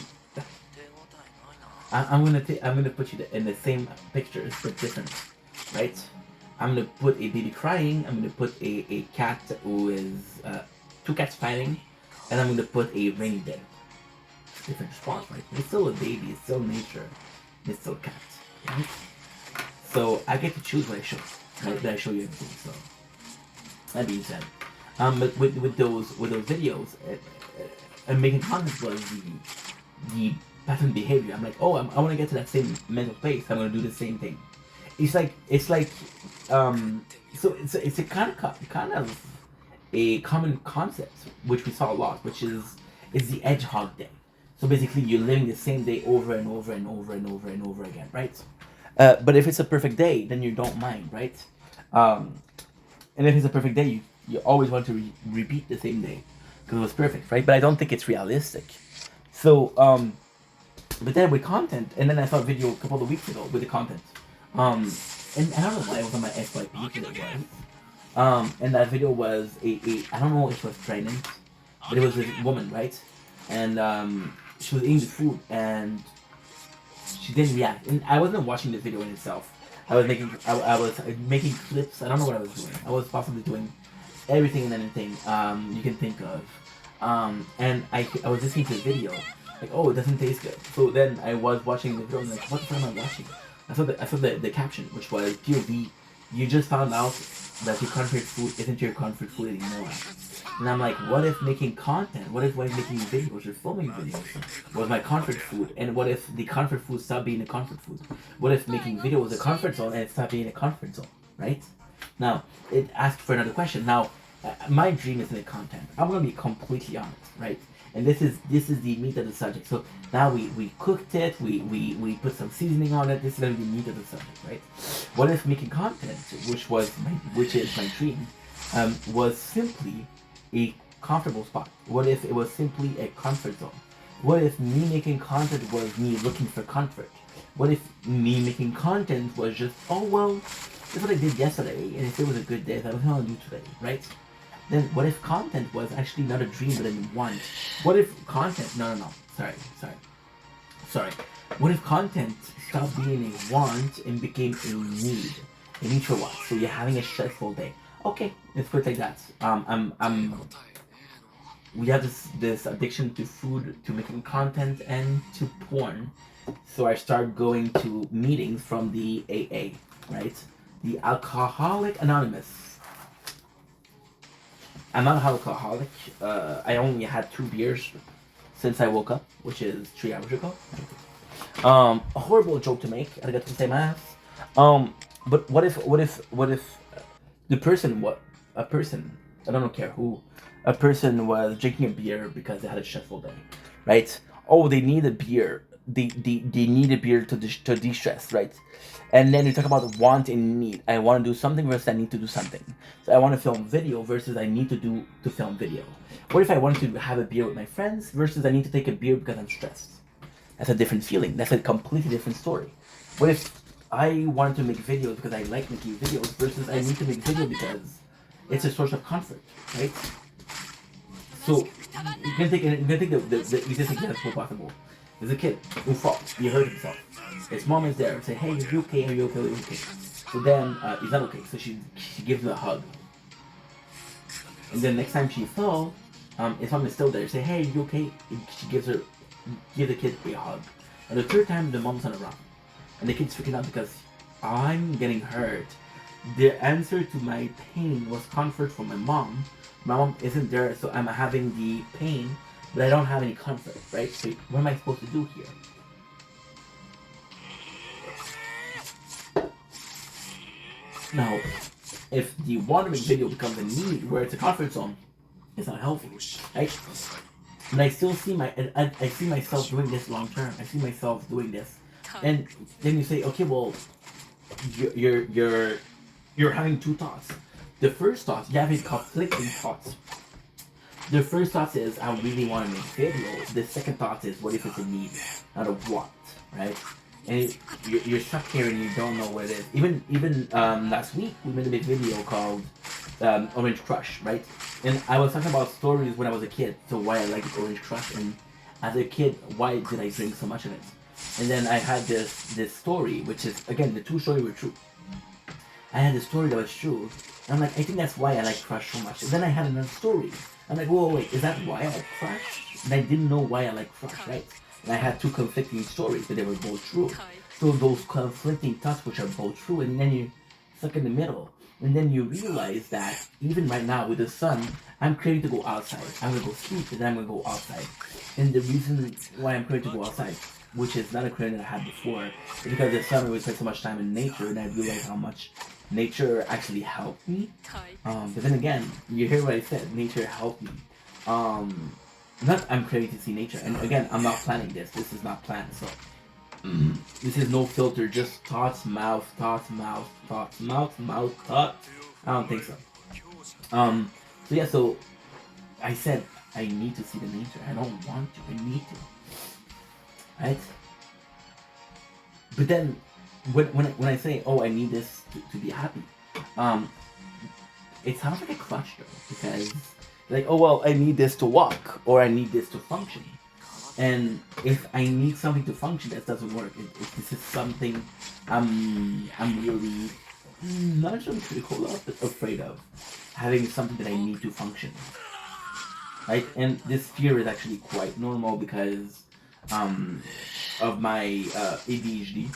gonna put you in the same pictures but different, right? I'm gonna put a baby crying. I'm gonna put a cat who is two cats fighting, and I'm gonna put a rainy day. Different response, right? It's still a baby. It's still nature. It's still a cat, right? So I get to choose what I show, right? That I show you everything. So that being said, but with those videos, and making content was the pattern behavior. I'm like, oh, I want to get to that same mental space. I'm gonna do the same thing. It's like so it's a kind of a common concept which we saw a lot, which is the hedgehog day. So basically, you're living the same day over and over and over and over and over again, right? But if it's a perfect day, then you don't mind, right? And if it's a perfect day, you always want to repeat the same day because it was perfect, right? But I don't think it's realistic. So but then with content, and then I saw a video a couple of weeks ago with the content. And I don't know why it was on my FYP, because it was. And that video was a I don't know if it was pregnant, but it was this woman, right? And she was eating the food and she didn't react. And I wasn't watching the video in itself. I was making clips. I don't know what I was doing. I was possibly doing everything and anything you can think of. And I was listening to the video, like, oh, it doesn't taste good. So then I was watching the video and like, what the fuck am I watching? I saw the caption, which was POV. You just found out that your comfort food isn't your comfort food anymore. And I'm like, what if making content, what if making videos or filming videos was my comfort food? And what if the comfort food stopped being a comfort food? What if making videos was a comfort zone and it stopped being a comfort zone, right? Now, it asked for another question. Now, my dream isn't content. I'm gonna be completely honest, right? And this is the meat of the subject. So now we cooked it, we put some seasoning on it. This is gonna be the meat of the subject, right? What if making content, which is my dream, was simply a comfortable spot? What if it was simply a comfort zone? What if me making content was me looking for comfort? What if me making content was just, oh well, that's what I did yesterday, and if it was a good day, that's what I'm gonna do today, right? Then what if content was actually not a dream but a want? What if content, no, sorry. What if content stopped being a want and became a need? A need for what? So you're having a stressful day. Okay, let's put it like that. We have this addiction to food, to making content, and to porn. So I start going to meetings from the AA, right? The Alcoholic Anonymous. I'm not an alcoholic. I only had 2 beers since I woke up, which is 3 hours ago. A horrible joke to make. I got to say math. But what if the person what a person I don't care who a person was drinking a beer because they had a stressful day, right? Oh, they need a beer. They need a beer to de-stress, right? And then you talk about want and need. I want to do something versus I need to do something. So I want to film video versus I need to film video. What if I wanted to have a beer with my friends versus I need to take a beer because I'm stressed? That's a different feeling. That's a completely different story. What if I wanted to make videos because I like making videos versus I need to make video because it's a source of comfort, right? So you can take the easiest example possible. There's a kid who falls. He hurt himself. His mom is there and say, "Hey, are you okay? Are you okay? Are you okay?" So then he's not okay. So she gives him a hug. And then next time she falls, his mom is still there. Say, "Hey, are you okay?" She give the kid a hug. And the third time, the mom's not around. And the kid's freaking out because I'm getting hurt. The answer to my pain was comfort from my mom. My mom isn't there, so I'm having the pain, but I don't have any comfort, right? So what am I supposed to do here? Now, if the wandering video becomes a need where it's a comfort zone, it's not healthy, right? And I still see I see myself doing this long term. I see myself doing this, and then you say, okay, well, you're having 2 thoughts. The first thought, you have a conflicting thoughts. The first thought is, I really want to make video. The second thought is, what if it's a need, not a want, right? And you're stuck here and you don't know what it is. Even last week, we made a big video called Orange Crush, right? And I was talking about stories when I was a kid, so why I liked Orange Crush, and as a kid, why did I drink so much of it? And then I had this story, which is, again, the 2 stories were true. I had a story that was true. And I'm like, I think that's why I like Crush so much. And then I had another story. I'm like, whoa, wait, is that why I like Crush? And I didn't know why I like Crush, right? And I had 2 conflicting stories, but they were both true. So those conflicting thoughts, which are both true, and then you're stuck in the middle. And then you realize that even right now with the sun, I'm craving to go outside. I'm gonna go sleep, and then I'm gonna go outside. And the reason why I'm craving to go outside, which is not a craving that I had before, is because this summer we spent so much time in nature, and I realized how much nature actually helped me. But then again, you hear what I said. Nature helped me. Not I'm craving to see nature, and again, I'm not planning this. This is not planned. So this is no filter. Just thoughts, mouth, thoughts, mouth, thoughts, mouth, thoughts. I don't think so. So yeah. So I said I need to see the nature. I don't want to. I need to. Right. But then when I say, oh, I need this to be happy, it sounds like a clutch though, because like, oh well, I need this to walk or I need this to function, and if I need something to function, that doesn't work. This is something I'm really not sure critical of, but afraid of having something that I need to function, right? And this fear is actually quite normal because of my ADHD.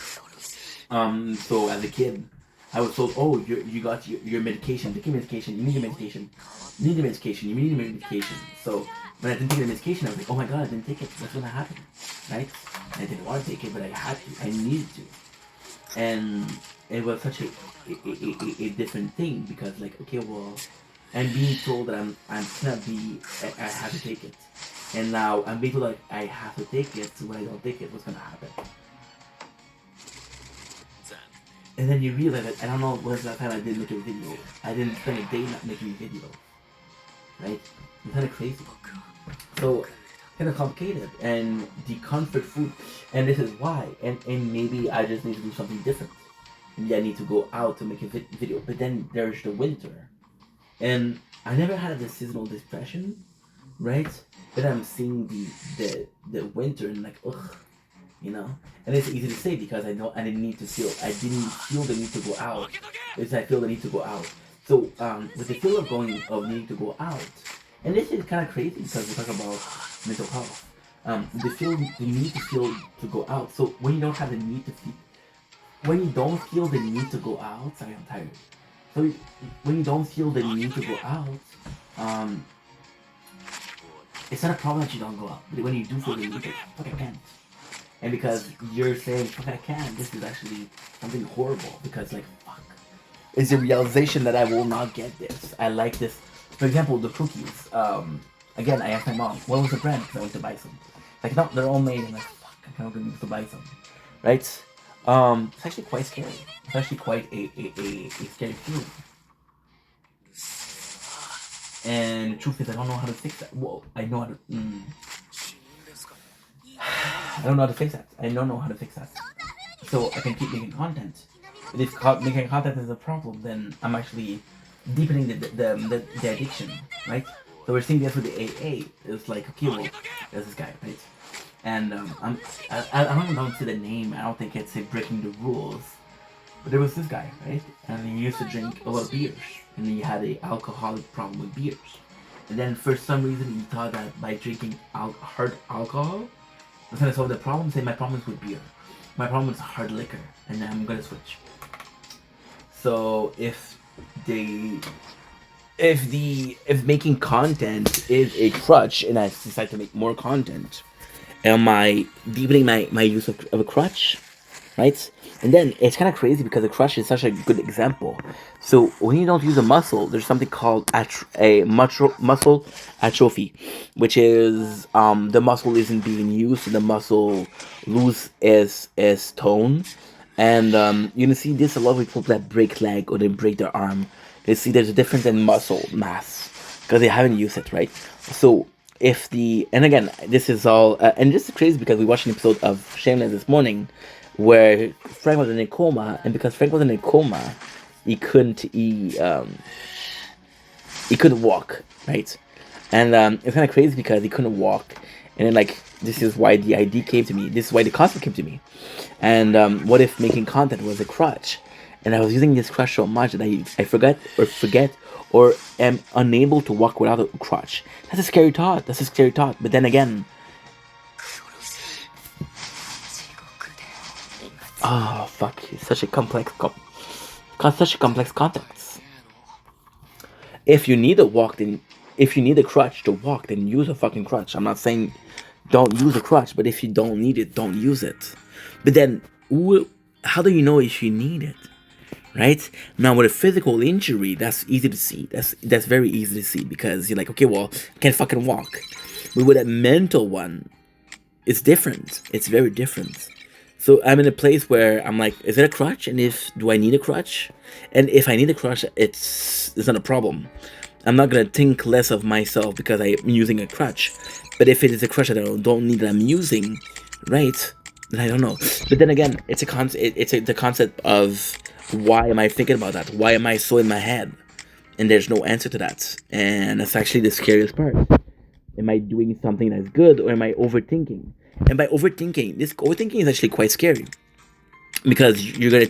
So as a kid, I was told, oh, you got your medication, take your medication, you need your medication, you need your medication, you need your medication. So when I didn't take the medication, I was like, oh my god, I didn't take it. What's gonna happen, right? I didn't want to take it, but I had to. I needed to, and it was such a different thing because like, okay, well, I'm being told that I'm cannot be, I have to take it, and now I'm being told like I have to take it. So when I don't take it, what's gonna happen? And then you realize that I don't know when's the last time I did make a video. I didn't spend a day not making a video. Right? It's kind of crazy. So, kind of complicated. And the comfort food, and this is why. And maybe I just need to do something different. Maybe I need to go out to make a video. But then there's the winter. And I never had a seasonal depression, right? But I'm seeing the winter and like, ugh. You know, and it's easy to say because I know I didn't feel the need to go out. It's I feel the need to go out. So with the feel of needing to go out, and this is kind of crazy because we talk about mental health. The need to feel to go out. So when you don't have the need to feel, when you don't feel the need to go out, sorry, I'm tired. So when you don't feel the need to go out, um, it's not a problem that you don't go out. But when you do feel the need, like, fuck, I can't. And because you're saying, fuck, I can, this is actually something horrible. Because, like, fuck. It's the realization that I will not get this. I like this. For example, the cookies. Again, I asked my mom, what was the brand? Because I went to buy some. Like, no, they're all made. I'm like, fuck, I kind of need to buy some. Right? It's actually quite scary. It's actually quite a scary feeling. And the truth is, I don't know how to fix that. Well, I know how to. I don't know how to fix that. I don't know how to fix that. So I can keep making content. But if making content is a problem, then I'm actually deepening the addiction, right? So we're seeing this with the AA. It's like, okay, well, there's this guy, right? And I don't even know to the name. I don't think it's a breaking the rules. But there was this guy, right? And he used to drink a lot of beers. And he had an alcoholic problem with beers. And then for some reason he thought that by drinking hard alcohol, was gonna solve the problem. Say my problem is with beer. My problem is hard liquor. And then I'm gonna switch. So if making content is a crutch and I decide to make more content, am I deepening my use of a crutch? Right? And then it's kind of crazy because a crutch is such a good example. So when you don't use a muscle, there's something called muscle atrophy, which is the muscle isn't being used, and the muscle lose its tone. And you can see this a lot with people that break leg or they break their arm. You see there's a difference in muscle mass because they haven't used it, right? So if the and again this is all and this is crazy because we watched an episode of Shameless this morning where Frank was in a coma, and because Frank was in a coma, he couldn't walk, right? And it's kind of crazy because he couldn't walk, and then like this is why the idea came to me. This is why the concept came to me. And what if making content was a crutch? And I was using this crutch so much that I forget or am unable to walk without a crutch. That's a scary thought. But then again, oh fuck! It's such a complex context. If you need a crutch to walk, then use a fucking crutch. I'm not saying don't use a crutch, but if you don't need it, don't use it. But then, how do you know if you need it? Right? Now, with a physical injury, that's easy to see. That's very easy to see because you're like, okay, well, I can't fucking walk. But with a mental one, it's different. It's very different. So I'm in a place where I'm like, is it a crutch? And do I need a crutch? And if I need a crutch, it's not a problem. I'm not gonna think less of myself because I'm using a crutch. But if it is a crutch that I don't need that I'm using, right? Then I don't know. But then again, it's the concept of why am I thinking about that? Why am I so in my head? And there's no answer to that. And that's actually the scariest part. Am I doing something that's good or am I overthinking? And by overthinking is actually quite scary. Because you're gonna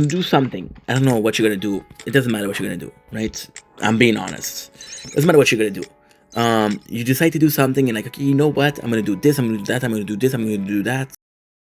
do something. I don't know what you're gonna do. It doesn't matter what you're gonna do, right? I'm being honest. It doesn't matter what you're gonna do. You decide to do something and like, okay, you know what? I'm gonna do this, I'm gonna do that, I'm gonna do this, I'm gonna do that.